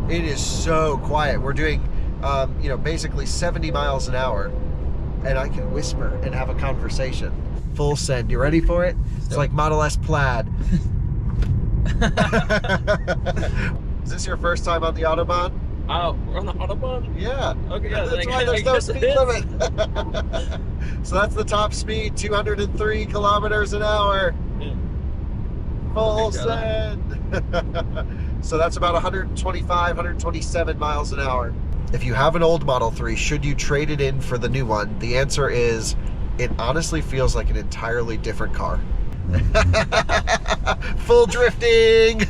It is so quiet. We're doing, basically 70 miles an hour, and I can whisper and have a conversation. Full send. You ready for it? It's like Model S Plaid. Is this your first time on the Autobahn? We're on the Autobahn? Yeah. Okay, yeah. That's why there's no speed limit. So that's the top speed, 203 kilometers an hour. Yeah. Full send. So that's about 125, 127 miles an hour. If you have an old Model 3, should you trade it in for the new one? The answer is, it honestly feels like an entirely different car. Full drifting!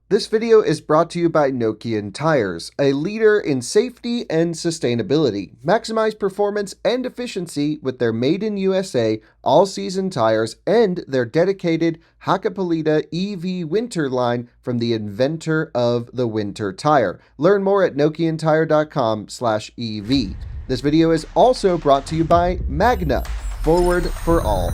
This video is brought to you by Nokian Tires, a leader in safety and sustainability. Maximize performance and efficiency with their made in USA all-season tires and their dedicated Hakkapeliitta EV winter line from the inventor of the winter tire. Learn more at nokiantire.com/EV. This video is also brought to you by Magna, forward for all.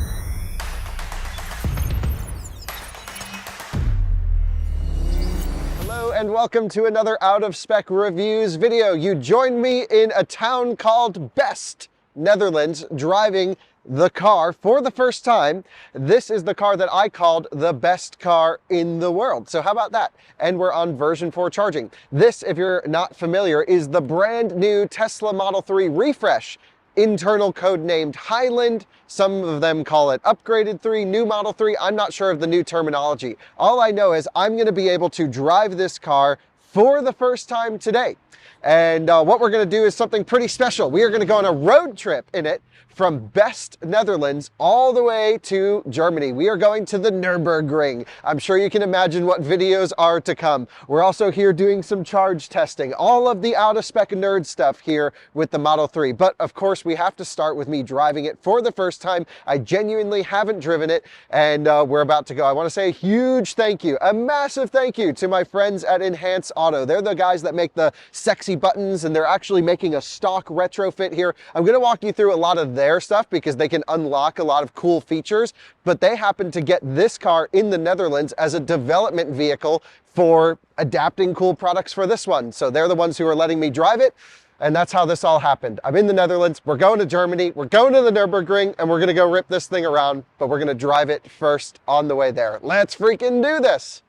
And welcome to another Out of Spec Reviews video. You joined me in a town called Best, Netherlands, driving the car for the first time. This is the car that I called the best car in the world. So how about that? And we're on version 4 charging. This, if you're not familiar, is the brand new Tesla Model 3 refresh. Internal code named Highland. Some of them call it Upgraded 3, New Model 3. I'm not sure of the new terminology. All I know is I'm going to be able to drive this car for the first time today. And what we're going to do is something pretty special. We are going to go on a road trip in it from Best, Netherlands, all the way to Germany. We are going to the Nurburgring. I'm sure you can imagine what videos are to come. We're also here doing some charge testing, all of the out-of-spec nerd stuff here with the Model 3. But of course, we have to start with me driving it for the first time. I genuinely haven't driven it, and we're about to go. I want to say a huge thank you, a massive thank you to my friends at Enhance Auto. They're the guys that make the sexy buttons, and they're actually making a stock retrofit here. I'm going to walk you through a lot of their stuff because they can unlock a lot of cool features, but they happen to get this car in the Netherlands as a development vehicle for adapting cool products for this one. So they're the ones who are letting me drive it, and that's how this all happened. I'm in the Netherlands, we're going to Germany, we're going to the Nürburgring, and we're going to go rip this thing around, but we're going to drive it first on the way there. Let's freaking do this!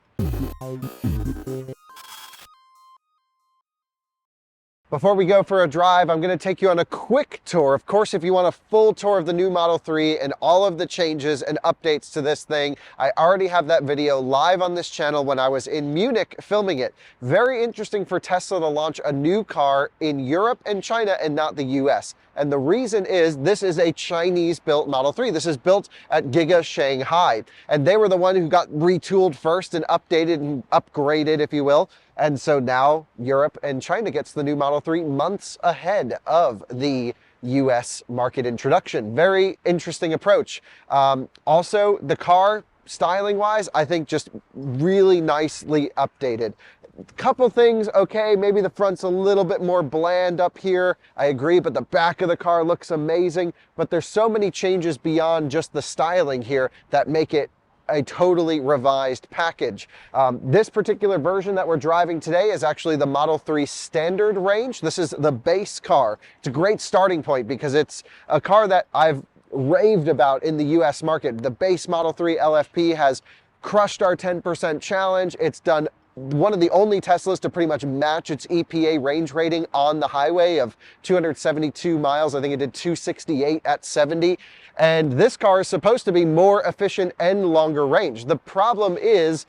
Before we go for a drive, I'm going to take you on a quick tour. Of course, if you want a full tour of the new Model 3 and all of the changes and updates to this thing, I already have that video live on this channel when I was in Munich filming it. Very interesting for Tesla to launch a new car in Europe and China and not the US. And the reason is this is a Chinese-built Model 3. This is built at Giga Shanghai. And they were the one who got retooled first and updated and upgraded, if you will. And so now Europe and China gets the new Model 3 months ahead of the US market introduction. Very interesting approach. Also, the car, styling-wise, I think just really nicely updated. Couple things, okay, maybe the front's a little bit more bland up here, I agree, but the back of the car looks amazing. But there's so many changes beyond just the styling here that make it a totally revised package. This particular version that we're driving today is actually the Model 3 standard range. This is the base car. It's a great starting point because it's a car that I've raved about in the US market. The base Model 3 LFP has crushed our 10% challenge. It's done one of the only Teslas to pretty much match its EPA range rating on the highway of 272 miles. I think it did 268 at 70. And this car is supposed to be more efficient and longer range. The problem is,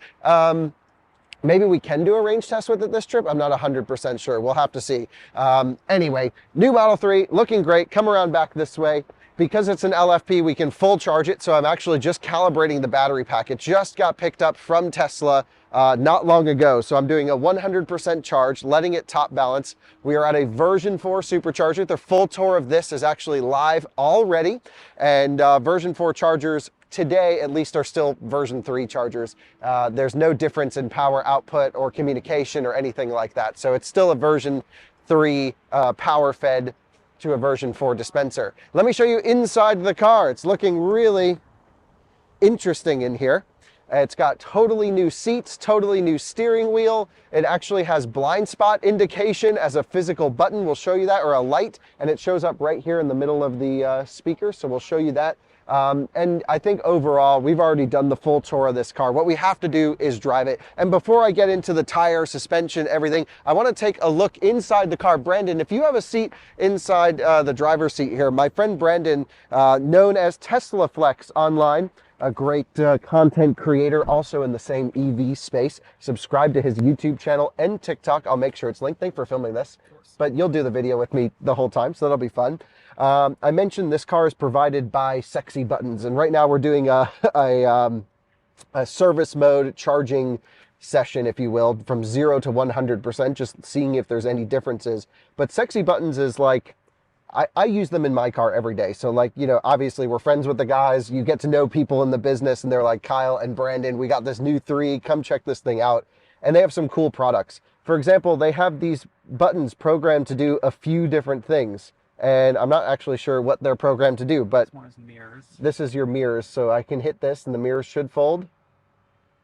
maybe we can do a range test with it this trip. I'm not 100% sure. We'll have to see. Anyway, new Model 3, looking great. Come around back this way. Because it's an LFP, we can full charge it. So I'm actually just calibrating the battery pack. It just got picked up from Tesla not long ago. So I'm doing a 100% charge, letting it top balance. We are at a version 4 supercharger. The full tour of this is actually live already. And version 4 chargers today at least are still version 3 chargers. There's no difference in power output or communication or anything like that. So it's still a version 3 power fed to a version 4 dispenser. Let me show you inside the car. It's looking really interesting in here. It's got totally new seats, totally new steering wheel. It actually has blind spot indication as a physical button. We'll show you that, or a light, and it shows up right here in the middle of the speaker, so we'll show you that. And I think overall, we've already done the full tour of this car. What we have to do is drive it. And before I get into the tire, suspension, everything, I want to take a look inside the car. Brandon, if you have a seat inside the driver's seat here, my friend Brandon, known as Tesla Flex online, a great content creator, also in the same EV space. Subscribe to his YouTube channel and TikTok. I'll make sure it's linked. Thanks for filming this. But you'll do the video with me the whole time, so that'll be fun. I mentioned this car is provided by Sexy Buttons, and right now we're doing a service mode charging session, if you will, from 0 to 100%, just seeing if there's any differences. But Sexy Buttons is like, I use them in my car every day. So like, you know, obviously we're friends with the guys. You get to know people in the business and they're like, Kyle and Brandon, we got this new 3, come check this thing out. And they have some cool products. For example, they have these buttons programmed to do a few different things. And I'm not actually sure what they're programmed to do, but This one is mirrors. this is your mirrors. So I can hit this and the mirrors should fold.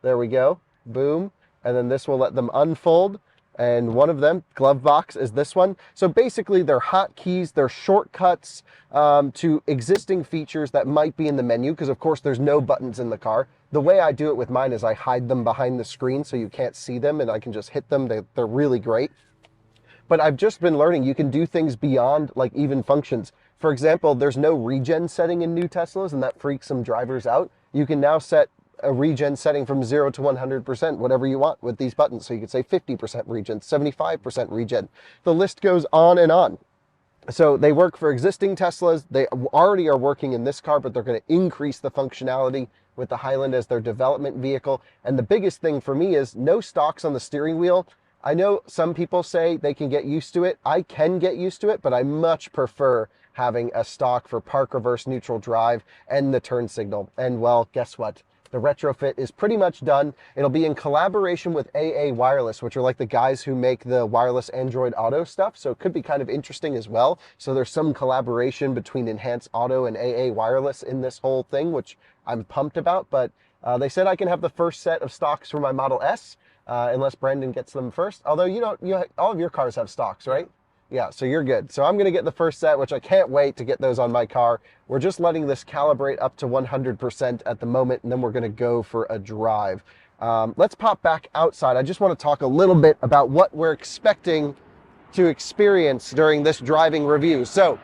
There we go. Boom. And then this will let them unfold. And one of them, glove box, is this one. So basically they're hotkeys, they're shortcuts to existing features that might be in the menu, because of course there's no buttons in the car. The way I do it with mine is I hide them behind the screen so you can't see them and I can just hit them. They're really great. But I've just been learning you can do things beyond like even functions. For example, there's no regen setting in new Teslas, and that freaks some drivers out. You can now set a regen setting from 0 to 100%, whatever you want with these buttons. So you could say 50% regen, 75% regen. The list goes on and on. So they work for existing Teslas. They already are working in this car, but they're going to increase the functionality with the Highland as their development vehicle. And the biggest thing for me is no stocks on the steering wheel. I know some people say they can get used to it. I can get used to it, but I much prefer having a stock for park, reverse, neutral drive, and the turn signal. And well, guess what? The retrofit is pretty much done. It'll be in collaboration with AAWireless, which are like the guys who make the wireless Android Auto stuff. So it could be kind of interesting as well. So there's some collaboration between Enhanced Auto and AAWireless in this whole thing, which I'm pumped about. But they said I can have the first set of stocks for my Model S, unless Brandon gets them first. Although all of your cars have stocks, right? Yeah, so you're good. So I'm going to get the first set, which I can't wait to get those on my car. We're just letting this calibrate up to 100% at the moment, and then we're going to go for a drive. Let's pop back outside. I just want to talk a little bit about what we're expecting to experience during this driving review. So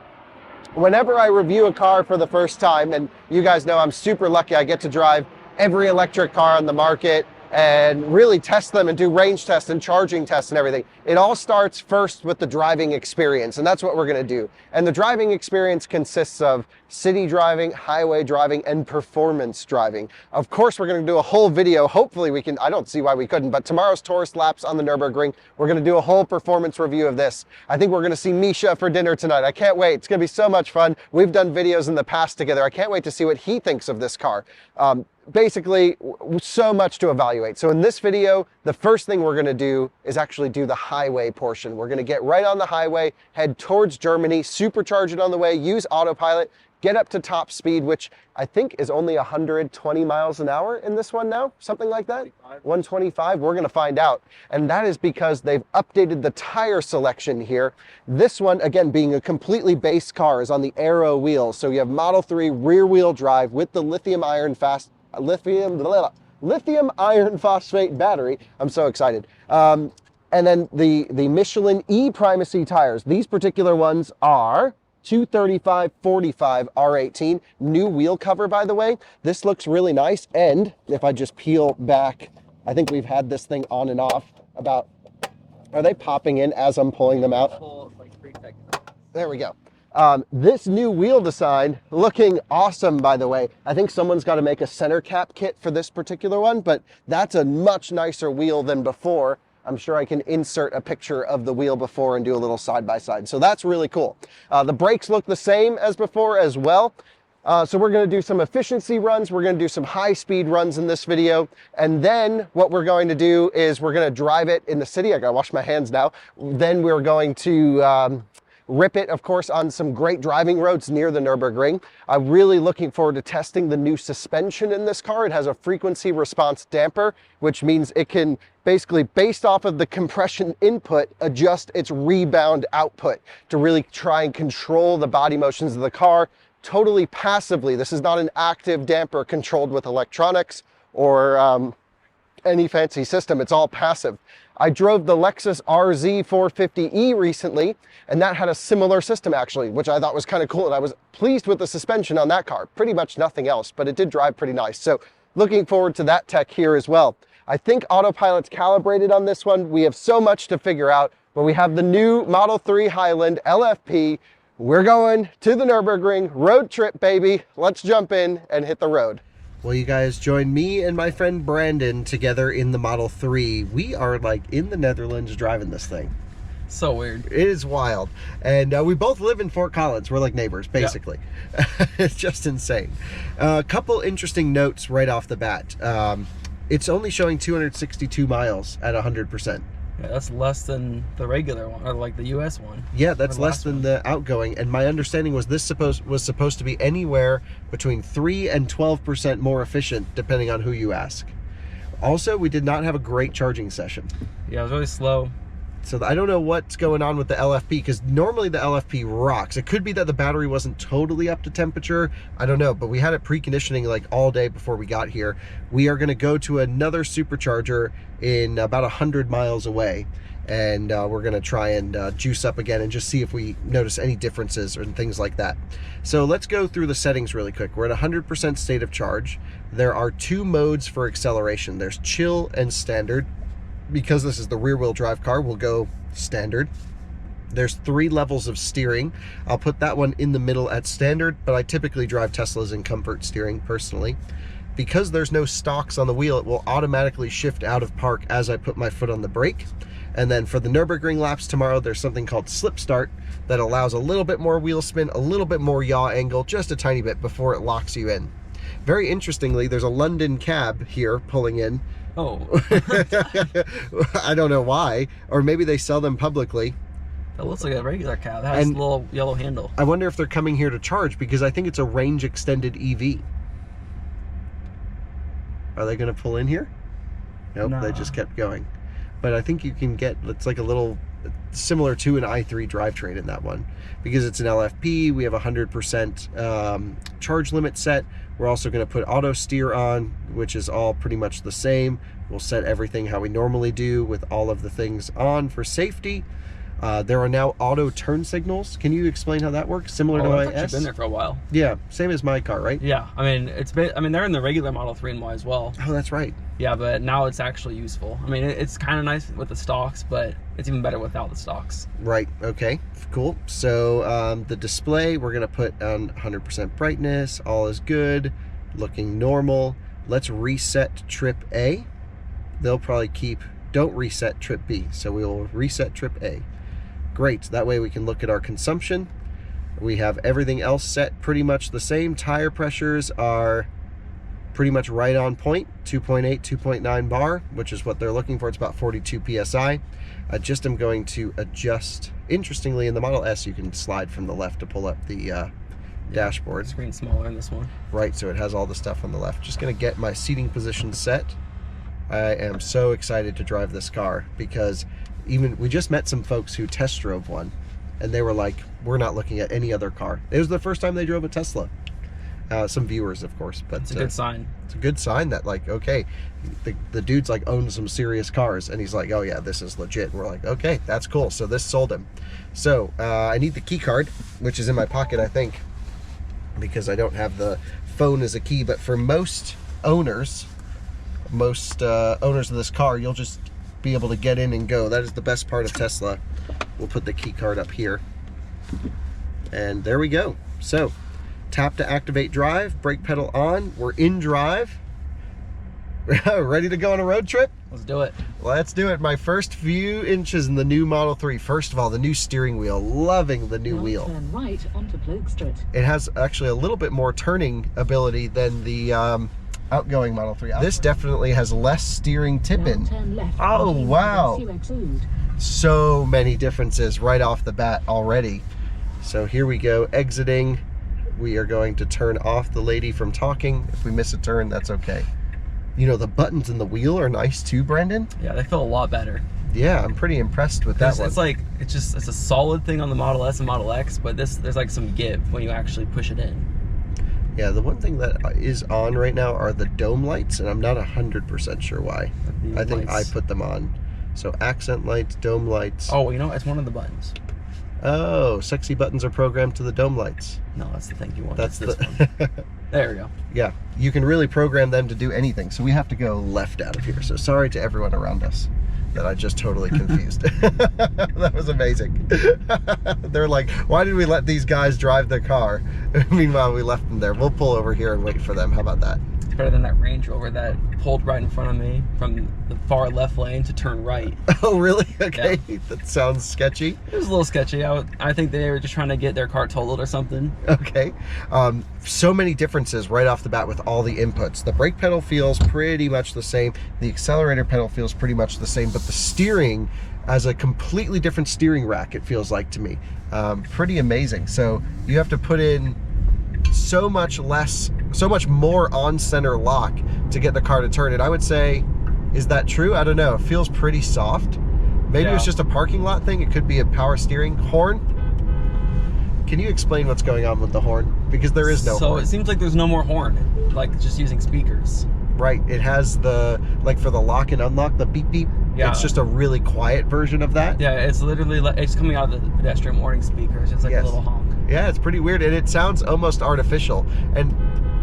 whenever I review a car for the first time, and you guys know I'm super lucky, I get to drive every electric car on the market and really test them and do range tests and charging tests and everything. It all starts first with the driving experience, and that's what we're gonna do. And the driving experience consists of city driving, highway driving, and performance driving. Of course, we're gonna do a whole video. Hopefully we can, I don't see why we couldn't, but tomorrow's tourist laps on the Nurburgring, we're gonna do a whole performance review of this. I think we're gonna see Misha for dinner tonight. I can't wait. It's gonna be so much fun. We've done videos in the past together. I can't wait to see what he thinks of this car. Basically, so much to evaluate. So in this video, the first thing we're gonna do is actually do the highway portion. We're gonna get right on the highway, head towards Germany, supercharge it on the way, use autopilot, get up to top speed, which I think is only 120 miles an hour in this one now, something like that. 125, we're gonna find out. And that is because they've updated the tire selection here. This one, again, being a completely base car, is on the Aero wheels. So you have Model 3 rear wheel drive with the lithium iron iron phosphate battery. I'm so excited. And then the Michelin E-Primacy tires. These particular ones are 235/45 R18. New wheel cover, by the way. This looks really nice. And if I just peel back, I think we've had this thing on and off about, are they popping in as I'm pulling them out? There we go. This new wheel design looking awesome, by the way. I think someone's got to make a center cap kit for this particular one, but that's a much nicer wheel than before. I'm sure I can insert a picture of the wheel before and do a little side by side. So that's really cool. The brakes look the same as before as well. So we're going to do some efficiency runs. We're going to do some high speed runs in this video. And then what we're going to do is we're going to drive it in the city. I got to wash my hands now. Then we're going to rip it, of course, on some great driving roads near the Nurburgring. I'm really looking forward to testing the new suspension in this car. It has a frequency response damper, which means it can basically, based off of the compression input, adjust its rebound output to really try and control the body motions of the car totally passively. This is not an active damper controlled with electronics or any fancy system. It's all passive. I drove the Lexus RZ 450e recently, and that had a similar system actually, which I thought was kind of cool. And I was pleased with the suspension on that car. Pretty much nothing else, but it did drive pretty nice. So looking forward to that tech here as well. I think autopilot's calibrated on this one. We have so much to figure out, but we have the new Model 3 Highland LFP. We're going to the Nurburgring road trip, baby. Let's jump in and hit the road. Well, you guys join me and my friend Brandon together in the Model 3. We are like in the Netherlands driving this thing. So weird. It is wild. And we both live in Fort Collins. We're like neighbors, basically. Yeah. It's just insane. A couple interesting notes right off the bat. It's only showing 262 miles at 100%. Yeah, that's less than the regular one, or like the US one. Yeah, that's less than the outgoing. And my understanding was this was supposed to be anywhere between 3 and 12% more efficient, depending on who you ask. Also, we did not have a great charging session. Yeah, it was really slow. So I don't know what's going on with the LFP, because normally the LFP rocks. It could be that the battery wasn't totally up to temperature. I don't know, but we had it preconditioning like all day before we got here. We are going to go to another supercharger in about 100 miles away, and we're going to try and juice up again and just see if we notice any differences and things like that. So let's go through the settings really quick. We're at 100% state of charge. There are 2 modes for acceleration. There's chill and standard. Because this is the rear-wheel drive car, we'll go standard. There's 3 levels of steering. I'll put that one in the middle at standard, but I typically drive Teslas in comfort steering personally. Because there's no stalks on the wheel, it will automatically shift out of park as I put my foot on the brake. And then for the Nurburgring laps tomorrow, there's something called slip start that allows a little bit more wheel spin, a little bit more yaw angle, just a tiny bit before it locks you in. Very interestingly, there's a London cab here pulling in. Oh. I don't know why, or maybe they sell them publicly. That looks like a regular cab. It has a little yellow handle. I wonder if they're coming here to charge, because I think it's a range extended EV. Are they going to pull in here? Nope, nah. They just kept going. But I think you can get, it's like a little similar to an i3 drivetrain in that one, because it's an LFP. We have 100% charge limit set. We're also going to put auto steer on, which is all pretty much the same. We'll set everything how we normally do with all of the things on for safety. There are now auto turn signals. Can you explain how that works? Similar to my S? It's been there for a while. Yeah, same as my car, right? Yeah, I mean they're in the regular Model 3 and Y as well. Oh, that's right. Yeah, but now it's actually useful. I mean, it's kind of nice with the stalks, but it's even better without the stalks. Right. Okay. Cool. So the display, we're gonna put on 100% brightness. All is good. Looking normal. Let's reset trip A. They'll probably keep. Don't reset trip B. So we will reset trip A. Great. That way we can look at our consumption. We have everything else set pretty much the same. Tire pressures are pretty much right on point, 2.8, 2.9 bar, which is what they're looking for. It's about 42 PSI. I just am going to adjust. Interestingly, in the Model S, you can slide from the left to pull up the dashboard. The screen's smaller in this one. Right, so it has all the stuff on the left. Just gonna get my seating position set. I am so excited to drive this car, because we just met some folks who test drove one, and they were like, we're not looking at any other car. It was the first time they drove a Tesla. Some viewers, of course, but it's a good sign. It's a good sign that, like, okay, the dude's like owns some serious cars, and he's like, oh yeah, this is legit. And we're like, okay, that's cool. So this sold him. So I need the key card, which is in my pocket, I think, because I don't have the phone as a key. But for most owners of this car, you'll just be able to get in and go. That is the best part of Tesla. We'll put the key card up here, and there we go. So tap to activate drive, brake pedal on. We're in drive. Ready to go on a road trip? Let's do it. Let's do it. My first few inches in the new Model 3. First of all, the new steering wheel. Loving the new wheel. Turn right onto Plugstret. It has actually a little bit more turning ability than the outgoing Model 3. This definitely has less steering tip in. Turn left Oh, wow. So many differences right off the bat already. So here we go, exiting. We are going to turn off the lady from talking. If we miss a turn, that's okay. You know, the buttons in the wheel are nice too, Brendan. Yeah, they feel a lot better. Yeah, I'm pretty impressed with that one. It's like, it's a solid thing on the Model S and Model X, but there's like some give when you actually push it in. Yeah, the one thing that is on right now are the dome lights, and I'm not 100% sure why. I think I put them on. So accent lights, dome lights. Oh, you know, it's one of the buttons. Oh, sexy buttons are programmed to the dome lights. No, that's the thing you want. That's this one. There we go. Yeah, you can really program them to do anything. So we have to go left out of here. So sorry to everyone around us that I just totally confused. That was amazing. They're like, why did we let these guys drive the car? Meanwhile, we left them there. We'll pull over here and wait for them. How about that? It's better than that Range Rover that pulled right in front of me from the far left lane to turn right. Oh, really? Okay, yeah. That sounds sketchy. It was a little sketchy. I think they were just trying to get their car totaled or something. Okay. So many differences right off the bat with all the inputs. The brake pedal feels pretty much the same. The accelerator pedal feels pretty much the same, but the steering as a completely different steering rack, it feels like to me. Pretty amazing. So you have to put in so much more on center lock to get the car to turn. And I would say, is that true? I don't know. It feels pretty soft. Maybe yeah. It's just a parking lot thing. It could be a power steering. Horn? Can you explain what's going on with the horn? Because there is no horn. So it seems like there's no more horn, like just using speakers. Right, it has the, like for the lock and unlock, the beep beep. Yeah. It's just a really quiet version of that. Yeah, it's literally, it's coming out of the pedestrian warning speakers. It's like a little honk. Yeah, it's pretty weird, and it sounds almost artificial and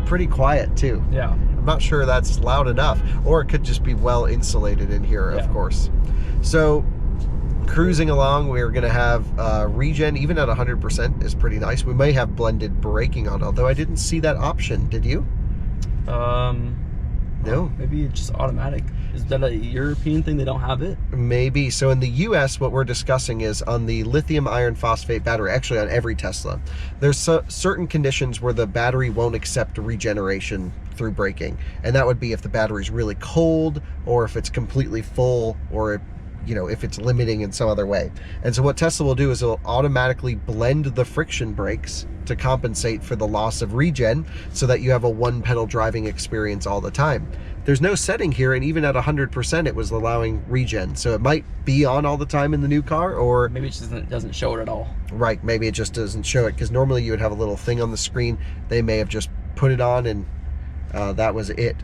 pretty quiet too. Yeah. I'm not sure that's loud enough, or it could just be well insulated in here, of course. So cruising along, we're going to have regen, even at 100% is pretty nice. We may have blended braking on, although I didn't see that option. Did you? No. Maybe it's just automatic. Is that a European thing? They don't have it? Maybe. So in the US, what we're discussing is on the lithium iron phosphate battery, actually on every Tesla, there's certain conditions where the battery won't accept regeneration through braking. And that would be if the battery's really cold, or if it's completely full, or if it's limiting in some other way. And so what Tesla will do is it'll automatically blend the friction brakes to compensate for the loss of regen, so that you have a one pedal driving experience all the time. There's no setting here, and even at 100% it was allowing regen. So it might be on all the time in the new car, or maybe it just doesn't show it at all. Right, maybe it just doesn't show it, because normally you would have a little thing on the screen. They may have just put it on and that was it.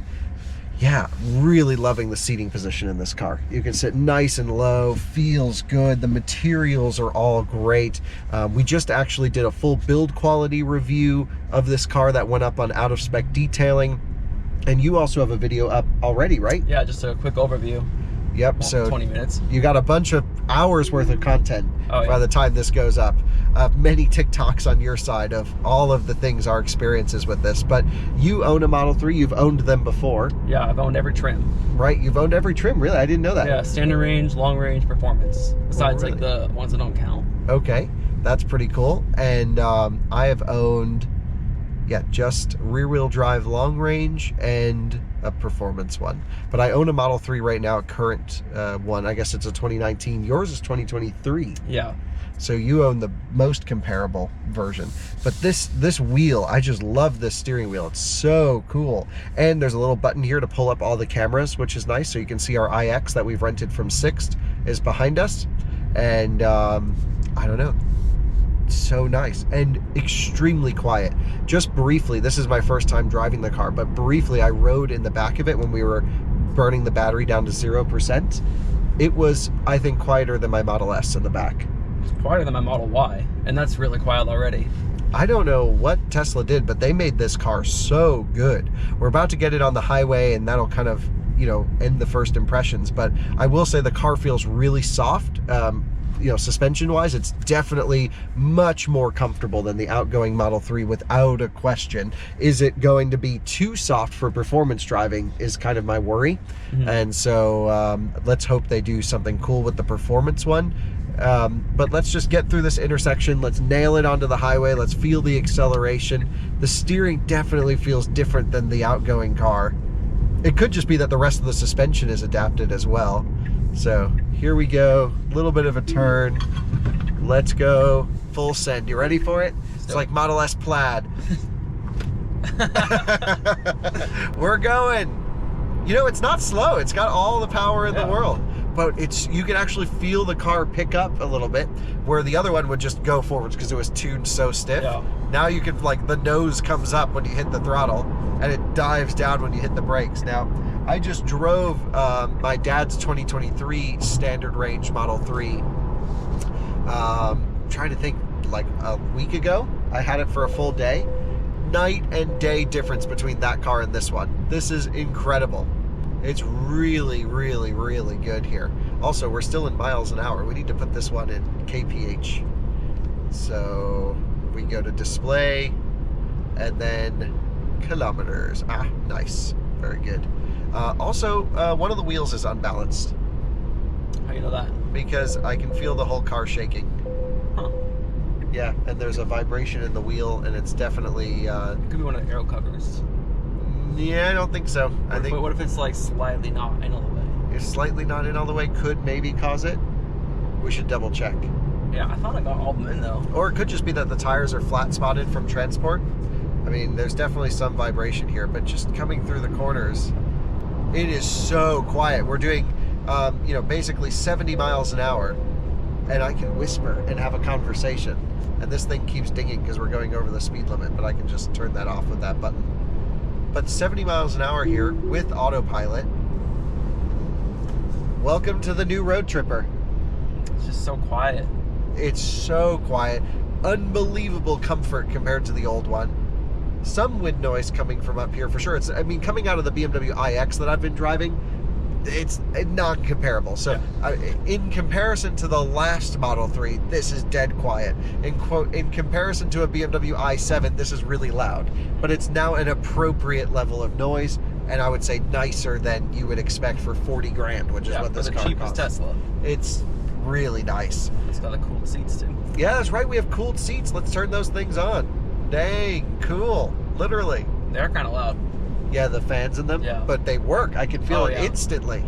Yeah, really loving the seating position in this car. You can sit nice and low, feels good. The materials are all great. We just actually did a full build quality review of this car that went up on Out of Spec Detailing. And you also have a video up already, right? Yeah, just a quick overview. Yep, Well, so 20 minutes. You got a bunch of hours worth of content yeah. by the time this goes up. Many TikToks on your side of all of the things, our experiences with this. But you own a Model 3, you've owned them before. Yeah, I've owned every trim. Right, you've owned every trim, really? I didn't know that. Yeah, standard range, long range, performance. Besides really? like the ones that don't count. Okay, that's pretty cool. And I have owned, just rear wheel drive long range and a performance one. But I own a Model 3 right now, a current one. I guess it's a 2019. Yours is 2023. Yeah. So you own the most comparable version. But this wheel, I just love this steering wheel. It's so cool. And there's a little button here to pull up all the cameras, which is nice. So you can see our iX that we've rented from Sixt is behind us. And I don't know, so nice and extremely quiet. Just briefly, this is my first time driving the car, but briefly I rode in the back of it when we were burning the battery down to 0%. It was, I think, quieter than my Model S in the back. It's quieter than my Model Y, and that's really quiet already. I don't know what Tesla did, but they made this car so good. We're about to get it on the highway, and that'll kind of, end the first impressions. But I will say the car feels really soft. Suspension wise, it's definitely much more comfortable than the outgoing Model 3 without a question. Is it going to be too soft for performance driving is kind of my worry. And so let's hope they do something cool with the performance one. But let's just get through this intersection. Let's nail it onto the highway. Let's feel the acceleration. The steering definitely feels different than the outgoing car. It could just be that the rest of the suspension is adapted as well. So here we go, a little bit of a turn. Let's go full send. You ready for it? It's like Model S Plaid. We're going. You know, it's not slow. It's got all the power in the world, but you can actually feel the car pick up a little bit, where the other one would just go forwards because it was tuned so stiff. Yeah. Now you can, like, the nose comes up when you hit the throttle and it dives down when you hit the brakes. Now, I just drove my dad's 2023 standard range Model 3. Trying to think, like a week ago. I had it for a full day. Night and day difference between that car and this one. This is incredible. It's really, really, really good here. Also, we're still in miles an hour. We need to put this one in kph. So we go to display and then kilometers. Ah, nice. Very good. Also, one of the wheels is unbalanced. How do you know that? Because I can feel the whole car shaking. Huh. Yeah, and there's a vibration in the wheel, and it's definitely... It could be one of the aero covers. Yeah, I don't think so. But what if it's like slightly not in all the way? It's slightly not in all the way, could maybe cause it. We should double check. Yeah, I thought I got all of them in though. Or it could just be that the tires are flat spotted from transport. I mean, there's definitely some vibration here, but just coming through the corners, it is so quiet. We're doing, you know, basically 70 miles an hour, and I can whisper and have a conversation. And this thing keeps dinging because we're going over the speed limit, but I can just turn that off with that button. But 70 miles an hour here with autopilot. Welcome to the new road tripper. It's just so quiet. It's so quiet. Unbelievable comfort compared to the old one. Some wind noise coming from up here for sure. I mean, coming out of the BMW iX that I've been driving, it's not comparable. So in comparison to the last Model 3, this is dead quiet. In comparison to a BMW i7, this is really loud. But it's now an appropriate level of noise, and I would say nicer than you would expect for 40 grand, which is what this car costs. the cheapest Tesla. It's really nice. It's got the cool seats too. Yeah, that's right. We have cooled seats. Let's turn those things on. Dang, cool. Literally. They're kind of loud. Yeah, the fans in them, but they work. I can feel it instantly.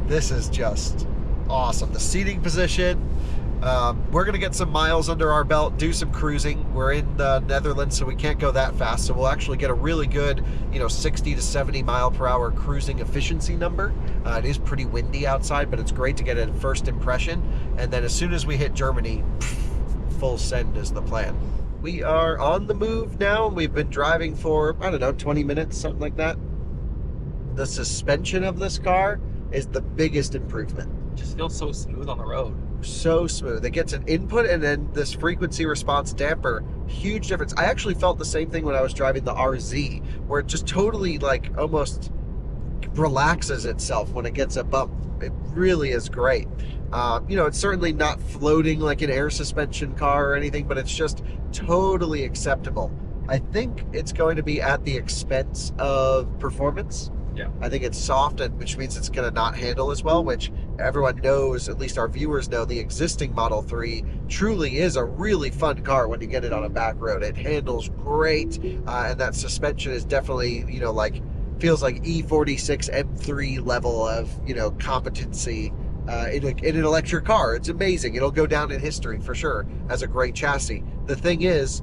This is just awesome. The seating position. We're going to get some miles under our belt, do some cruising. We're in the Netherlands, so we can't go that fast. So we'll actually get a really good, 60 to 70 mile per hour cruising efficiency number. It is pretty windy outside, but it's great to get a first impression. And then as soon as we hit Germany, full send is the plan. We are on the move now. We've been driving for, I don't know, 20 minutes, something like that. The suspension of this car is the biggest improvement. It just feels so smooth on the road. So smooth. It gets an input and then this frequency response damper. Huge difference. I actually felt the same thing when I was driving the RZ, where it just totally almost relaxes itself when it gets a bump. It really is great. It's certainly not floating like an air suspension car or anything, but it's just totally acceptable. I think it's going to be at the expense of performance. Yeah. I think it's soft, which means it's going to not handle as well, which everyone knows, at least our viewers know, the existing Model 3 truly is a really fun car when you get it on a back road. It handles great, and that suspension is definitely, feels like E46 M3 level of, competency in an electric car. It's amazing. It'll go down in history for sure as a great chassis. The thing is,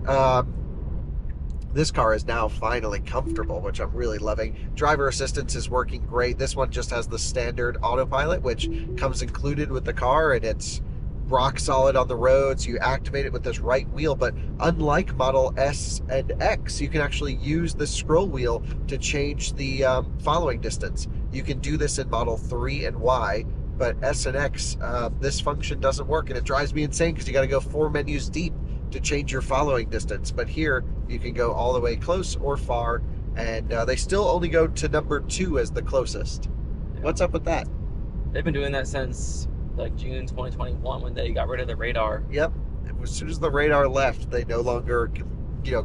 this car is now finally comfortable, which I'm really loving. Driver assistance is working great. This one just has the standard autopilot, which comes included with the car, and it's rock solid on the roads. You activate it with this right wheel, but unlike Model S and X, you can actually use the scroll wheel to change the following distance. You can do this in Model 3 and Y, but S and X, this function doesn't work, and it drives me insane because you got to go 4 menus deep to change your following distance. But here you can go all the way close or far, and they still only go to number 2 as the closest. Yeah. What's up with that? They've been doing that since June 2021 when they got rid of the radar. Yep. As soon as the radar left, they no longer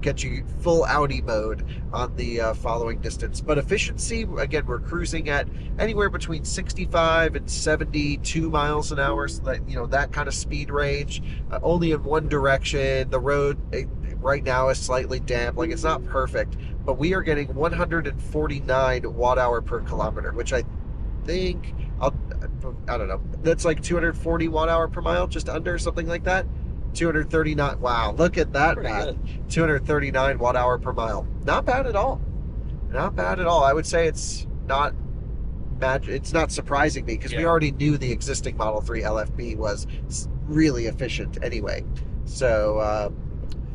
get you full Audi mode on the following distance. But efficiency, again, we're cruising at anywhere between 65 and 72 miles an hour, so that, that kind of speed range, only in one direction. The road right now is slightly damp, it's not perfect, but we are getting 149 watt hour per kilometer, which I think I don't know. That's like 240 watt hour per mile, just under, something like that. 239. Wow, look at that, Pretty Matt. good. 239 watt hour per mile. Not bad at all. Not bad at all. I would say it's not surprising me because we Yeah. already knew the existing Model 3 LFB was really efficient anyway. So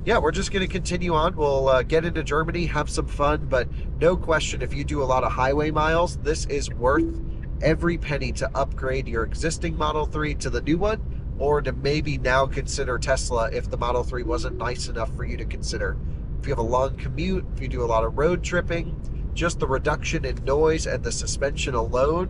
yeah, we're just going to continue on. We'll get into Germany, have some fun, but no question, if you do a lot of highway miles, this is worth every penny to upgrade your existing Model 3 to the new one, or to maybe now consider Tesla if the Model 3 wasn't nice enough for you to consider. If you have a long commute, if you do a lot of road tripping, just the reduction in noise and the suspension alone,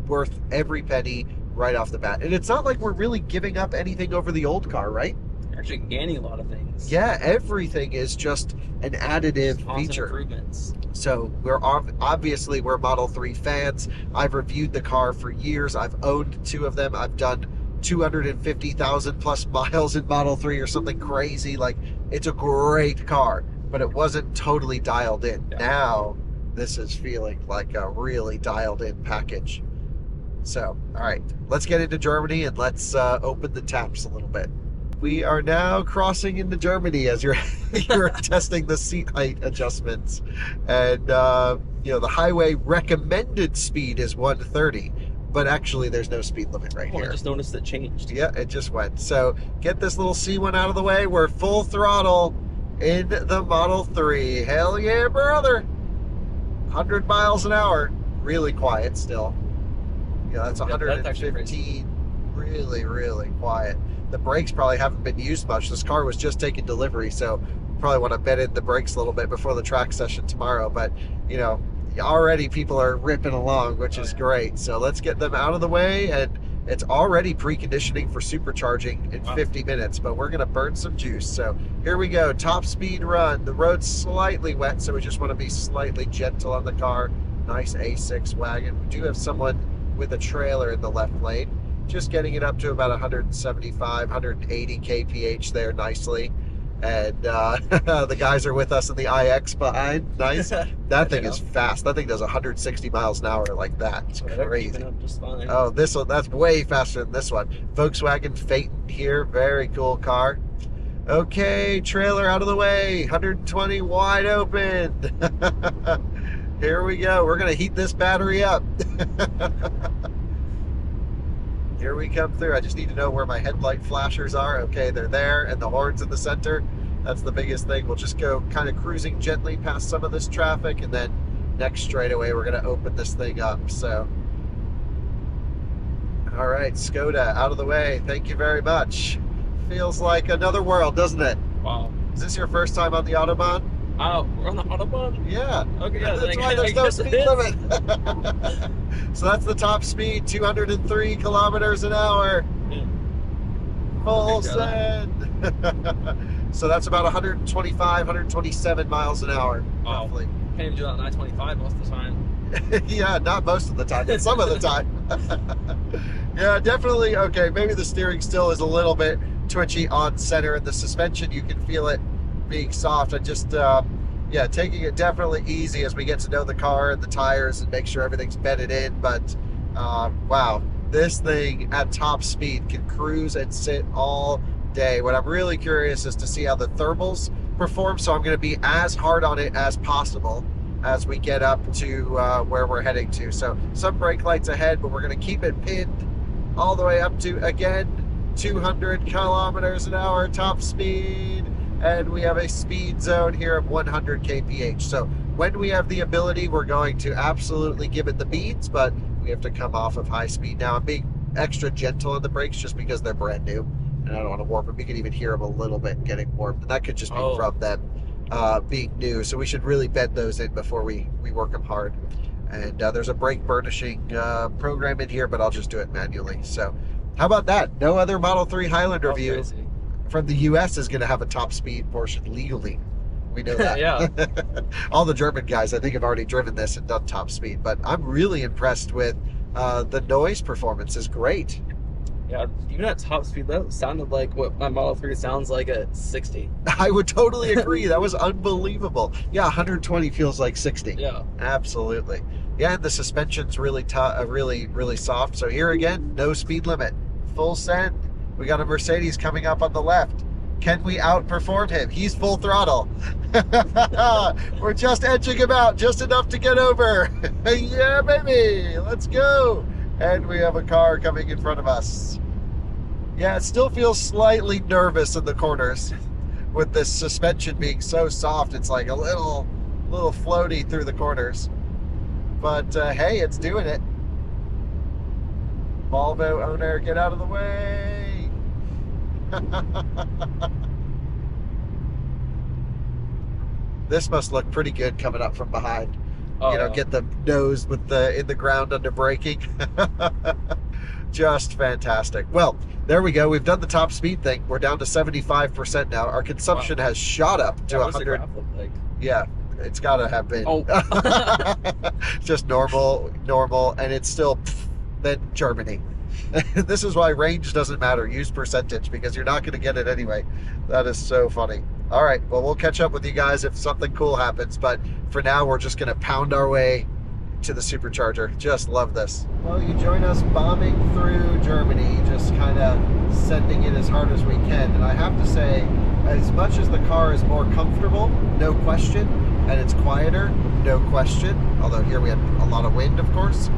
worth every penny right off the bat. And it's not like we're really giving up anything over the old car, right? You're actually gaining a lot of things. Yeah, everything is just an additive Constant feature. improvements. So we're obviously we're Model 3 fans. I've reviewed the car for years. I've owned 2 of them. I've done 250,000 plus miles in Model 3 or something crazy. Like, it's a great car, but it wasn't totally dialed in. Yeah. Now this is feeling like a really dialed in package. So, all right, let's get into Germany and let's open the taps a little bit. We are now crossing into Germany as you're testing the seat height adjustments, and the highway recommended speed is 130, but actually there's no speed limit right Oh, I here. just noticed it changed. Yeah, it just went. So get this little C1 out of the way. We're full throttle in the Model 3. Hell yeah, brother! 100 miles an hour. Really quiet still. Yeah, that's Yeah, that's actually 115. Really, really quiet. The brakes probably haven't been used much. This car was just taking delivery, so probably want to bed in the brakes a little bit before the track session tomorrow. But, already people are ripping along, which is great. So let's get them out of the way, and it's already preconditioning for supercharging in 50 minutes, but we're going to burn some juice. So here we go, top speed run. The road's slightly wet, so we just want to be slightly gentle on the car. Nice A6 wagon. We do have someone with a trailer in the left lane. Just getting it up to about 175, 180 kph there nicely. And the guys are with us in the IX behind. Nice. That thing is fast. That thing does 160 miles an hour like that. It's crazy. Keeping up just fine. Oh, this one, that's way faster than this one. Volkswagen Phaeton here. Very cool car. Okay, trailer out of the way. 120 wide open. Here we go. We're going to heat this battery up. Here we come through. I just need to know where my headlight flashers are. Okay, they're there, and the horns in the center. That's the biggest thing. We'll just go kind of cruising gently past some of this traffic, and then next straightaway we're going to open this thing up. So, all right, Skoda out of the way. Thank you very much. Feels like another world, doesn't it? Wow. Is this your first time on the Autobahn? Oh, we're on the Autobahn? Yeah. Okay, yeah. That's why there's no speed limit. So that's the top speed, 203 kilometers an hour. Full send. So that's about 125, 127 miles an hour, Wow. roughly. Can't even do that on I-25 most of the time. Yeah, not most of the time, but some of the time. Yeah, definitely. Okay, maybe the steering still is a little bit twitchy on center, and the suspension, you can feel it being soft. I just, yeah, taking it definitely easy as we get to know the car and the tires and make sure everything's bedded in. But wow, this thing at top speed can cruise and sit all day. What I'm really curious is to see how the thermals perform, so I'm going to be as hard on it as possible as we get up to where we're heading to. So some brake lights ahead, but we're going to keep it pinned all the way up to, again, 200 kilometers an hour top speed. And we have a speed zone here of 100 kph. So when we have the ability, we're going to absolutely give it the beans, but we have to come off of high speed. Now, I'm being extra gentle on the brakes just because they're brand new, and I don't want to warp them. You can even hear them a little bit getting warped, and that could just be from them being new. So we should really bed those in before we work them hard. And there's a brake burnishing program in here, but I'll just do it manually. So how about that? No other Model 3 Highlander review from the US is going to have a top speed portion legally. We know that. Yeah. All the German guys, I think, have already driven this and done top speed, but I'm really impressed with the noise performance is great. Yeah, even at top speed, that sounded like what my Model 3 sounds like at 60. I would totally agree. That was unbelievable. Yeah, 120 feels like 60. Yeah. Absolutely. Yeah, the suspension's really really soft. So here again, no speed limit, full send. We got a Mercedes coming up on the left. Can we outperform him? He's full throttle. We're just edging him out, just enough to get over. Yeah, baby, let's go. And we have a car coming in front of us. Yeah, it still feels slightly nervous in the corners with this suspension being so soft. It's like a little floaty through the corners. But hey, it's doing it. Volvo owner, get out of the way. This must look pretty good coming up from behind. Oh, You know, get the nose with in the ground under braking. Just fantastic. Well, there we go. We've done the top speed thing. We're down to 75% now. Our consumption has shot up to what does the 100. graph look like? Yeah, it's got to have been. Oh. Just normal, and it's still then Germany. This is why range doesn't matter. Use percentage, because you're not going to get it anyway. That is so funny. All right, well, we'll catch up with you guys if something cool happens, but for now, we're just going to pound our way to the supercharger. Just love this. Well, you join us bombing through Germany, just kind of sending it as hard as we can. And I have to say, as much as the car is more comfortable, no question, and it's quieter, no question, although here we had a lot of wind, of course,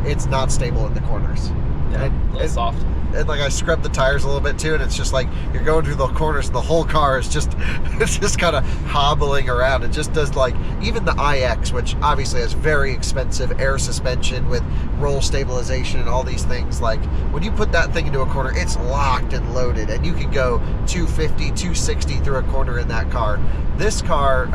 it's not stable in the corners. Yeah, a little soft. And like I scrubbed the tires a little bit too, and it's just like you're going through the corners and the whole car is just it's just kind of hobbling around. It just does, like, even the iX, which obviously has very expensive air suspension with roll stabilization and all these things, like when you put that thing into a corner, it's locked and loaded, and you can go 250, 260 through a corner in that car. This car,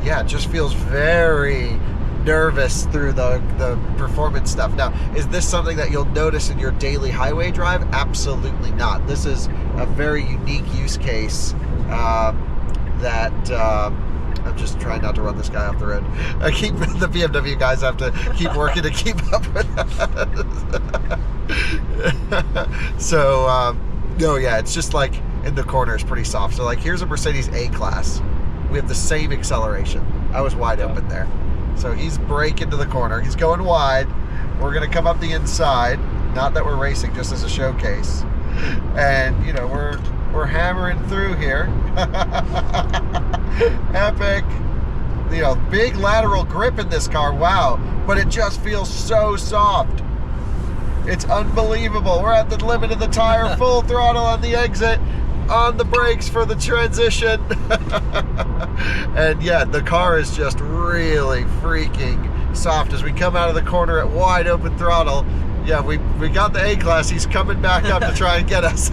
yeah, just feels very nervous through the performance stuff. Now, is this something that you'll notice in your daily highway drive? Absolutely not. This is a very unique use case that I'm just trying not to run this guy off the road. I keep the BMW guys have to keep working to keep up with that. So no, yeah, it's just like in the corners pretty soft. So like here's a Mercedes A-Class. We have the same acceleration. I was wide open there. So he's braking to the corner. He's going wide. We're going to come up the inside. Not that we're racing, just as a showcase. And, you know, we're hammering through here. Epic. You know, big lateral grip in this car. Wow. But it just feels so soft. It's unbelievable. We're at the limit of the tire. Full throttle on the exit. On the brakes for the transition. And yeah, the car is just really freaking soft as we come out of the corner at wide open throttle. Yeah, we got the A-Class. He's coming back up to try and get us.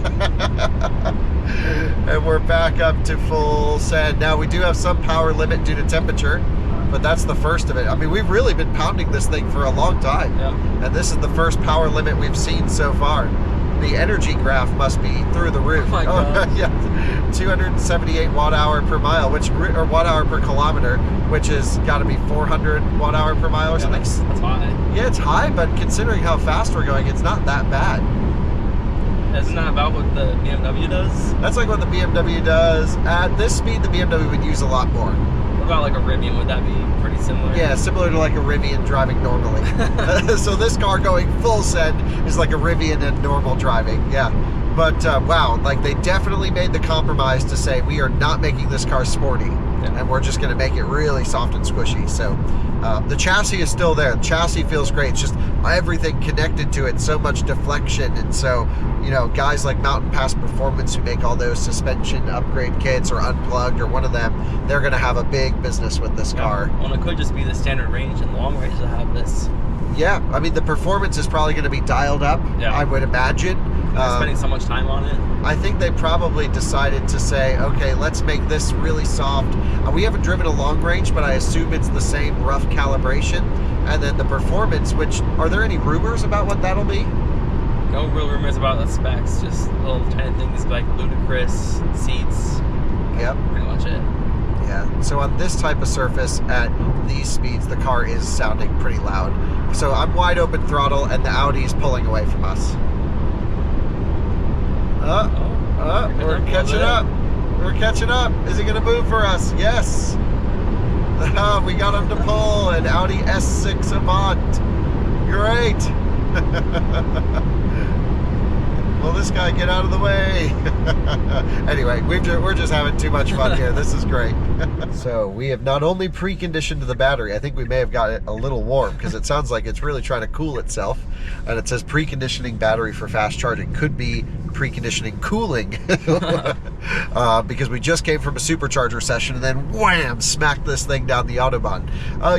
And we're back up to full send. Now we do have some power limit due to temperature, but that's the first of it. I mean, we've really been pounding this thing for a long time. Yeah. And this is the first power limit we've seen so far. The energy graph must be through the roof. Oh my God. Yeah, 278 watt-hour per mile, or watt-hour per kilometer, which has got to be 400 watt-hour per mile or something. That's high. Yeah, it's high, but considering how fast we're going, it's not that bad. Isn't that about what the BMW does? That's like what the BMW does. At this speed, the BMW would use a lot more. What about like a Rivian? Would that be pretty similar? Yeah, similar to like a Rivian driving normally. So this car going full send is like a Rivian in normal driving, yeah. But wow, like they definitely made the compromise to say we are not making this car sporty, and we're just gonna make it really soft and squishy. So the chassis is still there. The chassis feels great. It's just everything connected to it, so much deflection. And so, you know, guys like Mountain Pass Performance who make all those suspension upgrade kits or Unplugged or one of them, they're going to have a big business with this car. Well, it could just be the standard range and long range to have this. Yeah, I mean, the performance is probably going to be dialed up, I would imagine. Spending so much time on it. I think they probably decided to say, okay, let's make this really soft. We haven't driven a long range, but I assume it's the same rough calibration. And then the performance, which, are there any rumors about what that'll be? No real rumors about the specs, just little tiny things like ludicrous seats. Yep. Pretty much it. Yeah, so on this type of surface at these speeds, the car is sounding pretty loud. So I'm wide open throttle and the Audi is pulling away from us. We're catching up. We're catching up. Is he going to move for us? Yes. We got him to pull an Audi S6 Avant. Great. Will this guy get out of the way? Anyway, we're just having too much fun here. This is great. So we have not only preconditioned the battery, I think we may have got it a little warm because it sounds like it's really trying to cool itself. And it says preconditioning battery for fast charging. Could be preconditioning cooling because we just came from a supercharger session and then wham, smacked this thing down the Autobahn.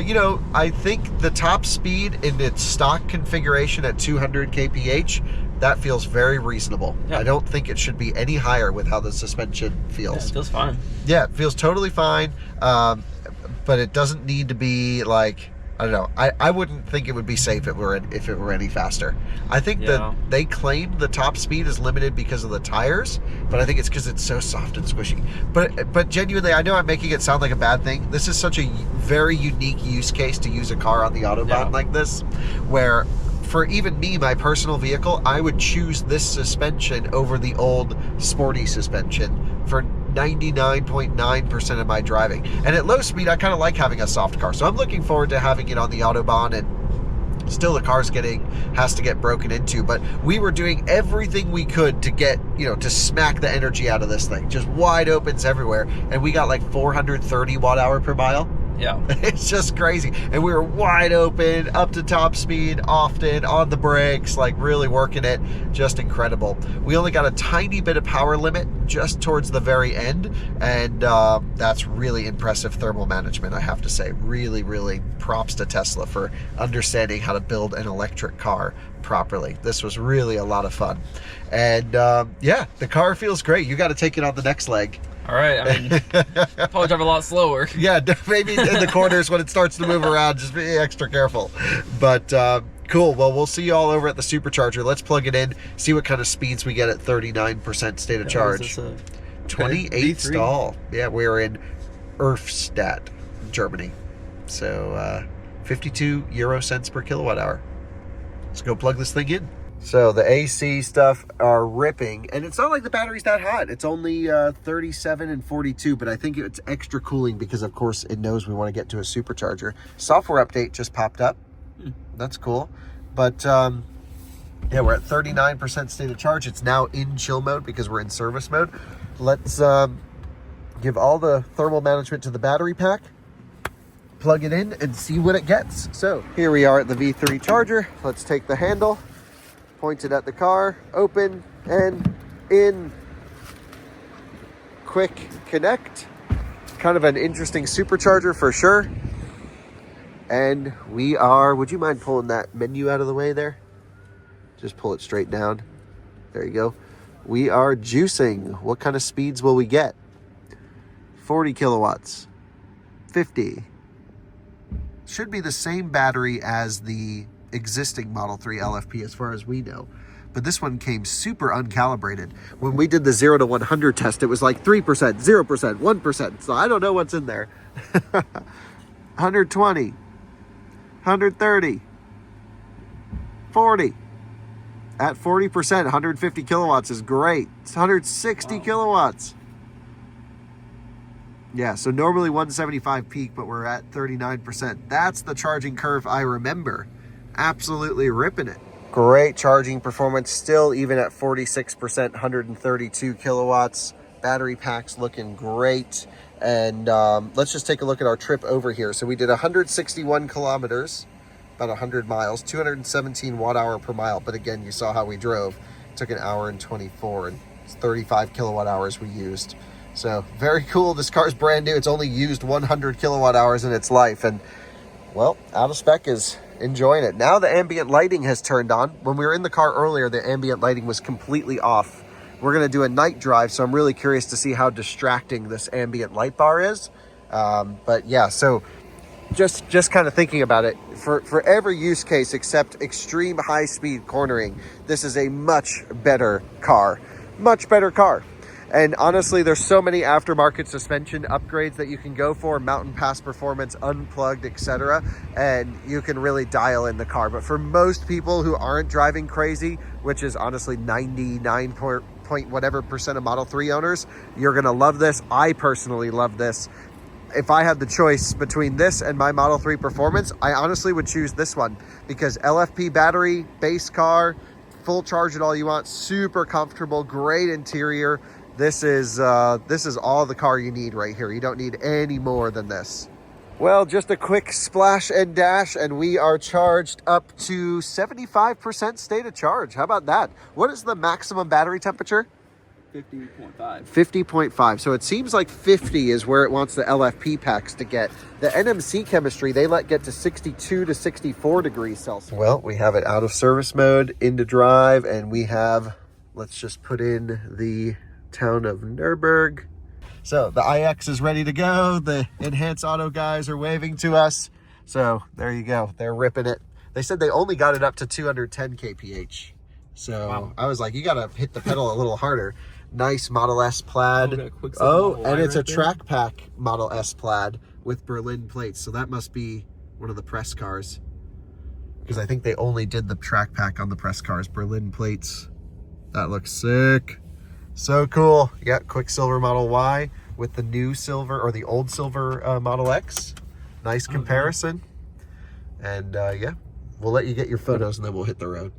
You know, I think the top speed in its stock configuration at 200 kph, that feels very reasonable. Yeah. I don't think it should be any higher with how the suspension feels. Yeah, it feels fine. Yeah, it feels totally fine, but it doesn't need to be like, I don't know. I wouldn't think it would be safe if it were any faster. I think that they claim the top speed is limited because of the tires, but I think it's because it's so soft and squishy. But genuinely, I know I'm making it sound like a bad thing. This is such a very unique use case to use a car on the Autobahn like this, where for even me, my personal vehicle, I would choose this suspension over the old sporty suspension for 99.9% of my driving. And at low speed, I kind of like having a soft car. So I'm looking forward to having it on the Autobahn, and still the car's has to get broken into. But we were doing everything we could to get, to smack the energy out of this thing. Just wide opens everywhere. And we got like 430 watt-hour per mile. Yeah. It's just crazy. And we were wide open, up to top speed, often on the brakes, like really working it. Just incredible. We only got a tiny bit of power limit just towards the very end. And that's really impressive thermal management, I have to say. Really, really props to Tesla for understanding how to build an electric car properly. This was really a lot of fun. And yeah, the car feels great. You got to take it on the next leg. All right, I mean, probably drive a lot slower. Yeah, maybe in the corners when it starts to move around, just be extra careful. But cool, well, we'll see you all over at the supercharger. Let's plug it in, see what kind of speeds we get at 39% state of charge. 28 stall. Yeah, we're in Erfstadt, Germany. So 52 euro cents per kilowatt hour. Let's go plug this thing in. So the AC stuff are ripping, and it's not like the battery's that hot. It's only 37 and 42, but I think it's extra cooling because, of course, it knows we want to get to a supercharger. Software update just popped up. That's cool. But yeah, we're at 39% state of charge. It's now in chill mode because we're in service mode. Let's give all the thermal management to the battery pack, plug it in, and see what it gets. So here we are at the V3 charger. Let's take the handle, point it at the car, open and in. Quick connect. Kind of an interesting supercharger for sure. And we are, would you mind pulling that menu out of the way there? Just pull it straight down. There you go. We are juicing. What kind of speeds will we get? 40 kilowatts. 50. Should be the same battery as the existing Model 3 LFP as far as we know. But this one came super uncalibrated. When we did the 0 to 100 test, it was like 3%, 0%, 1%. So I don't know what's in there. 120, 130, 40. At 40%, 150 kilowatts is great. It's 160 kilowatts. Yeah, so normally 175 peak, but we're at 39%. That's the charging curve I remember. Absolutely ripping it. Great charging performance, still even at 46%, 132 kilowatts. Battery pack's looking great. And let's just take a look at our trip over here. So we did 161 kilometers, about 100 miles, 217 watt hour per mile. But again, you saw how we drove. It took an hour and 24, and it's 35 kilowatt hours we used. So very cool. This car's brand new. It's only used 100 kilowatt hours in its life. And well, out of spec is enjoying it. Now the ambient lighting has turned on. When we were in the car earlier, the ambient lighting was completely off. We're going to do a night drive, so I'm really curious to see how distracting this ambient light bar is. But yeah, so just kind of thinking about it, for every use case except extreme high-speed cornering, this is a much better car. Much better car. And honestly, there's so many aftermarket suspension upgrades that you can go for, mountain pass performance, unplugged, etc. And you can really dial in the car. But for most people who aren't driving crazy, which is honestly 99 point whatever % of Model 3 owners, you're gonna love this. I personally love this. if I had the choice between this and my Model 3 Performance, I honestly would choose this one because LFP battery, base car, full charge it all you want, super comfortable, great interior. This is all the car you need right here. You don't need any more than this. Well, just a quick splash and dash, and we are charged up to 75% state of charge. How about that? What is the maximum battery temperature? 50.5. 50.5. So it seems like 50 is where it wants the LFP packs to get. The NMC chemistry, they let get to 62 to 64 degrees Celsius. Well, we have it out of service mode, into drive, and we have, let's just put in the town of Nurburgring. So the iX is ready to go. The Enhance Auto guys are waving to us. So there you go. They're ripping it. They said they only got it up to 210 kph. So wow. I was like, you got to hit the pedal a little harder. Nice Model S plaid. Oh, and it's a track pack Model S plaid with Berlin plates. So that must be one of the press cars. Because I think they only did the track pack on the press cars. Berlin plates. That looks sick. So cool. Yeah, Quicksilver Model Y with the new silver or the old silver Model X. Nice comparison. And yeah, we'll let you get your photos and then we'll hit the road.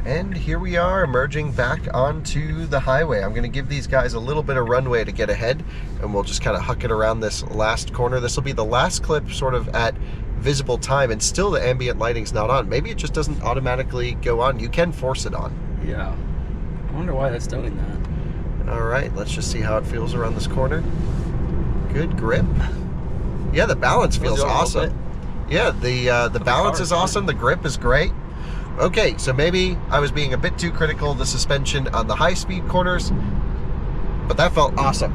And here we are emerging back onto the highway. I'm gonna give these guys a little bit of runway to get ahead and we'll just kind of huck it around this last corner. This will be the last clip sort of at visible time and still the ambient lighting's not on. Maybe it just doesn't automatically go on. You can force it on. Yeah. I wonder why that's doing that. All right, let's just see how it feels around this corner. Good grip. Yeah, the balance feels awesome. Yeah, the balance is awesome. The grip is great. Okay, so maybe I was being a bit too critical of the suspension on the high-speed corners, but that felt awesome.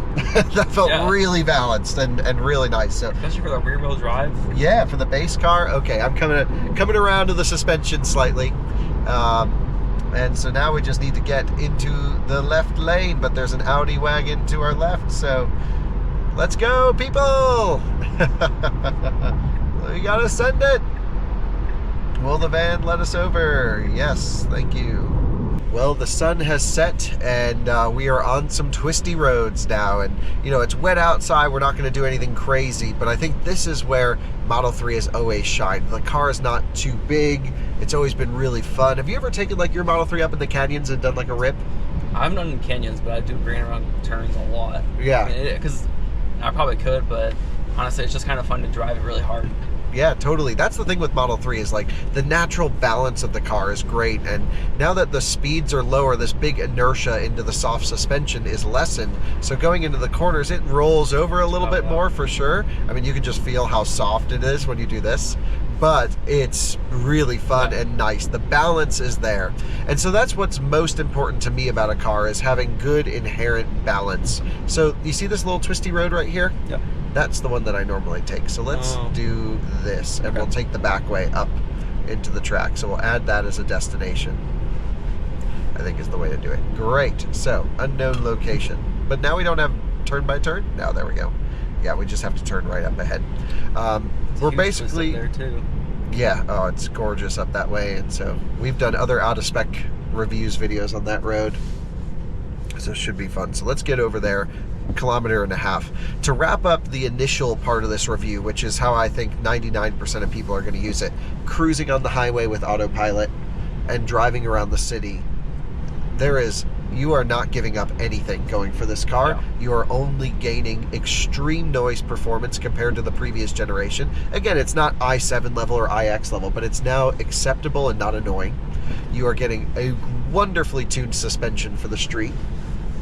That felt really balanced and really nice. So especially for the rear-wheel drive. Yeah, for the base car. Okay, I'm coming around to the suspension slightly. And so now we just need to get into the left lane, but there's an Audi wagon to our left, so let's go, people! We gotta send it! Will the van let us over? Yes, thank you. Well, the sun has set and we are on some twisty roads now, and you know, it's wet outside. We're not going to do anything crazy, but I think this is where Model 3 has always shined. The car is not too big. It's always been really fun. Have you ever taken like your Model 3 up in the canyons and done like a rip? I haven't done canyons, but I do bring it around turns a lot. Yeah. Because I probably could, but honestly, it's just kind of fun to drive it really hard. Yeah, totally. That's the thing with Model 3 is like the natural balance of the car is great. And now that the speeds are lower, this big inertia into the soft suspension is lessened. So going into the corners, it rolls over a little bit more for sure. I mean, you can just feel how soft it is when you do this. But it's really fun and nice. The balance is there. And so that's what's most important to me about a car is having good inherent balance. So you see this little twisty road right here? Yeah. That's the one that I normally take. So let's do this, and we'll take the back way up into the track. So we'll add that as a destination, I think is the way to do it. Great. So unknown location. But now we don't have turn by turn. Now there we go. Yeah, we just have to turn right up ahead. We're basically there too. Yeah, oh, it's gorgeous up that way. And so we've done other out of spec reviews videos on that road. So it should be fun. So let's get over there. 1.5 kilometers. To wrap up the initial part of this review, which is how I think 99% of people are going to use it, cruising on the highway with autopilot and driving around the city, you are not giving up anything going for this car. No. You are only gaining extreme noise performance compared to the previous generation. Again, it's not i7 level or iX level, but it's now acceptable and not annoying. You are getting a wonderfully tuned suspension for the street.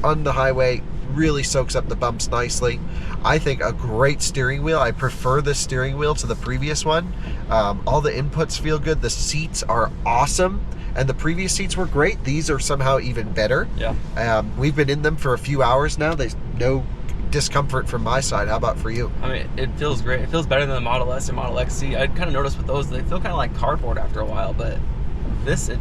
On the highway, really soaks up the bumps nicely. I think a great steering wheel. I prefer this steering wheel to the previous one. All the inputs feel good. The seats are awesome. And the previous seats were great. These are somehow even better. Yeah. We've been in them for a few hours now. There's no discomfort from my side. How about for you? I mean, it feels great. It feels better than the Model S and Model XC. I kind of noticed with those, they feel kind of like cardboard after a while, but this, it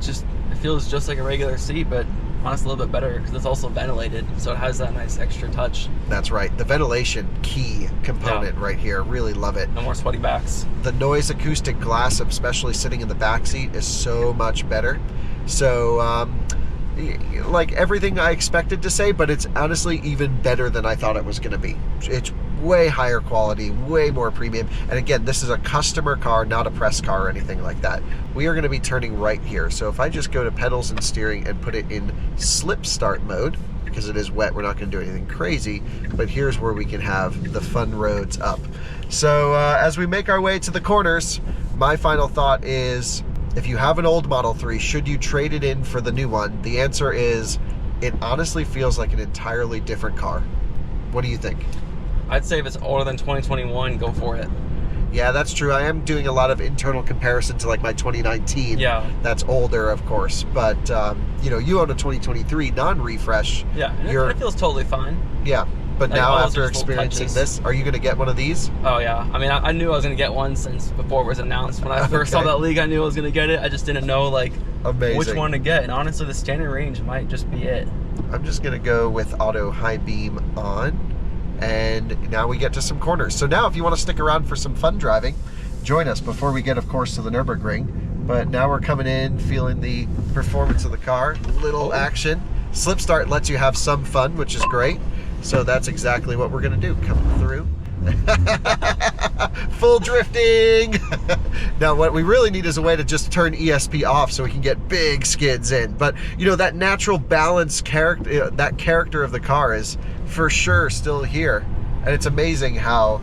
feels just like a regular seat, but honestly a little bit better because it's also ventilated, so it has that nice extra touch. That's right. The ventilation key component right here. Really love it. No more sweaty backs. The noise acoustic glass, especially sitting in the back seat, is so much better. So like everything I expected to say, but it's honestly even better than I thought it was going to be. It's way higher quality, way more premium. And again, this is a customer car, not a press car or anything like that. We are going to be turning right here. So if I just go to pedals and steering and put it in slip start mode, because it is wet, we're not going to do anything crazy, but here's where we can have the fun roads up. So as we make our way to the corners, my final thought is, if you have an old Model 3, should you trade it in for the new one? The answer is, it honestly feels like an entirely different car. What do you think? I'd say if it's older than 2021, go for it. Yeah, that's true. I am doing a lot of internal comparison to like my 2019. Yeah. That's older, of course. But, you know, you own a 2023 non-refresh. Yeah, it feels totally fine. Yeah. But Like, now all those after just little experiencing touches. this, are you going to get one of these? Oh, yeah. I mean, I knew I was going to get one since before it was announced. When I first saw Okay. that leak, I knew I was going to get it. I just didn't know, like, Amazing. which one to get. And honestly, the standard range might just be it. I'm just going to go with auto high beam on. And now we get to some corners. So now if you want to stick around for some fun driving, join us before we get, of course, to the Nurburgring. But now we're coming in, feeling the performance of the car. Little action. Slip start lets you have some fun, which is great. So that's exactly what we're going to do. Coming through. Full drifting. Now what we really need is a way to just turn ESP off so we can get big skids in. But you know, that natural balance character, that character of the car is for sure still here. And it's amazing how,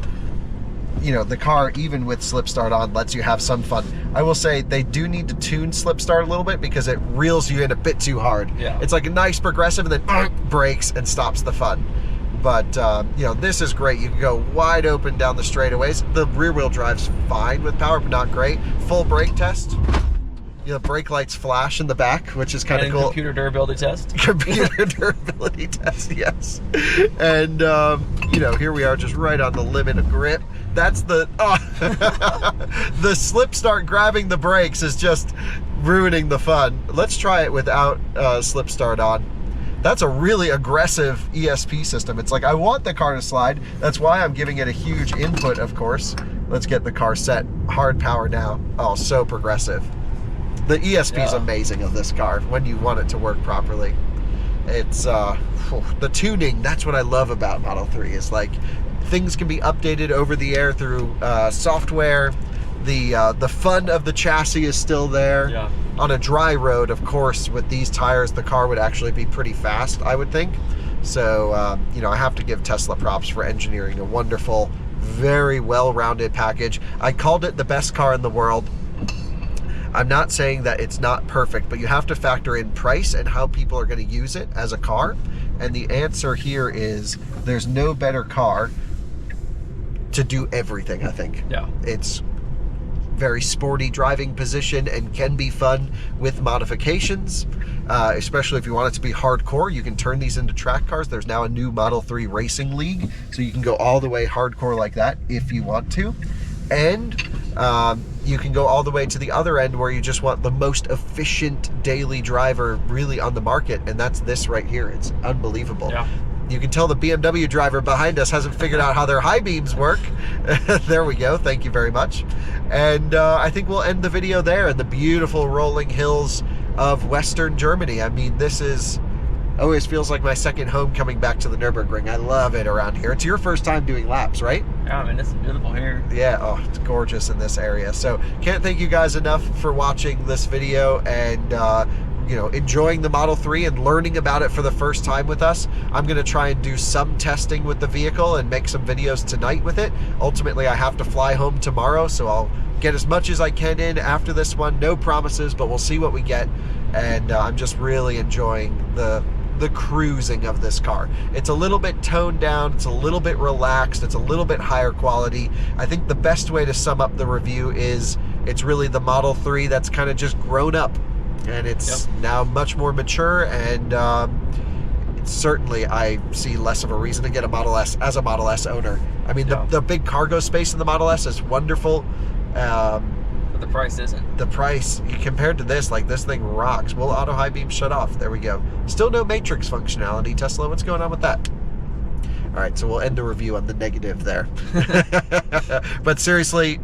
you know, the car, even with slip start on, lets you have some fun. I will say they do need to tune slip start a little bit because it reels you in a bit too hard. Yeah. It's like a nice progressive and then brakes and stops the fun. But, you know, this is great. You can go wide open down the straightaways. The rear wheel drive's fine with power, but not great. Full brake test. You know, brake lights flash in the back, which is kind of cool. Computer durability test. Computer durability test, yes. And, you know, here we are just right on the limit of grip. That's the, the slip start grabbing the brakes is just ruining the fun. Let's try it without slip start on. That's a really aggressive ESP system. It's like, I want the car to slide. That's why I'm giving it a huge input, of course. Let's get the car set. Hard power now. Oh, so progressive. The ESP is amazing of this car when you want it to work properly. It's, the tuning, that's what I love about Model 3, is like, things can be updated over the air through software. The fun of the chassis is still there. Yeah. On a dry road, of course, with these tires, the car would actually be pretty fast, I would think. So, you know, I have to give Tesla props for engineering a wonderful, very well-rounded package. I called it the best car in the world. I'm not saying that it's not perfect, but you have to factor in price and how people are going to use it as a car. And the answer here is there's no better car to do everything, I think. Yeah. It's very sporty driving position and can be fun with modifications, especially if you want it to be hardcore. You can turn these into track cars. There's now a new Model 3 racing league, so you can go all the way hardcore like that if you want to. And you can go all the way to the other end where you just want the most efficient daily driver really on the market, and that's this right here. It's unbelievable. Yeah. You can tell the BMW driver behind us hasn't figured out how their high beams work. There we go. Thank you very much. And I think we'll end the video there in the beautiful rolling hills of Western Germany. I mean, this is always feels like my second home coming back to the Nurburgring. I love it around here. It's your first time doing laps, right? Yeah, I mean, it's beautiful here. Yeah, oh, it's gorgeous in this area. So can't thank you guys enough for watching this video and you know, enjoying the Model 3 and learning about it for the first time with us. I'm going to try and do some testing with the vehicle and make some videos tonight with it. Ultimately, I have to fly home tomorrow, so I'll get as much as I can in after this one. No promises, but we'll see what we get. And I'm just really enjoying the cruising of this car. It's a little bit toned down, it's a little bit relaxed, it's a little bit higher quality. I think the best way to sum up the review is it's really the Model 3 that's kind of just grown up. And it's now much more mature, and certainly I see less of a reason to get a Model S as a Model S owner. I mean, the big cargo space in the Model S is wonderful. But the price isn't. The price, compared to this, like, this thing rocks. Will auto high beam shut off? There we go. Still no matrix functionality. Tesla, what's going on with that? All right, so we'll end the review on the negative there. But seriously,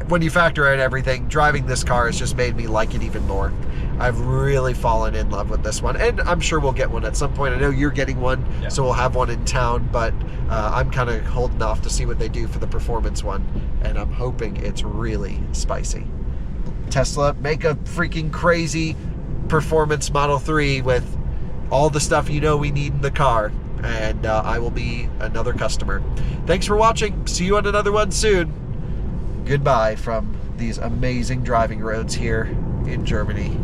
when you factor in everything, driving this car has just made me like it even more. I've really fallen in love with this one, and I'm sure we'll get one at some point. I know you're getting one, so we'll have one in town, but I'm kind of holding off to see what they do for the performance one, and I'm hoping it's really spicy. Tesla, make a freaking crazy performance Model 3 with all the stuff you know we need in the car, and I will be another customer. Thanks for watching. See you on another one soon. Goodbye from these amazing driving roads here in Germany.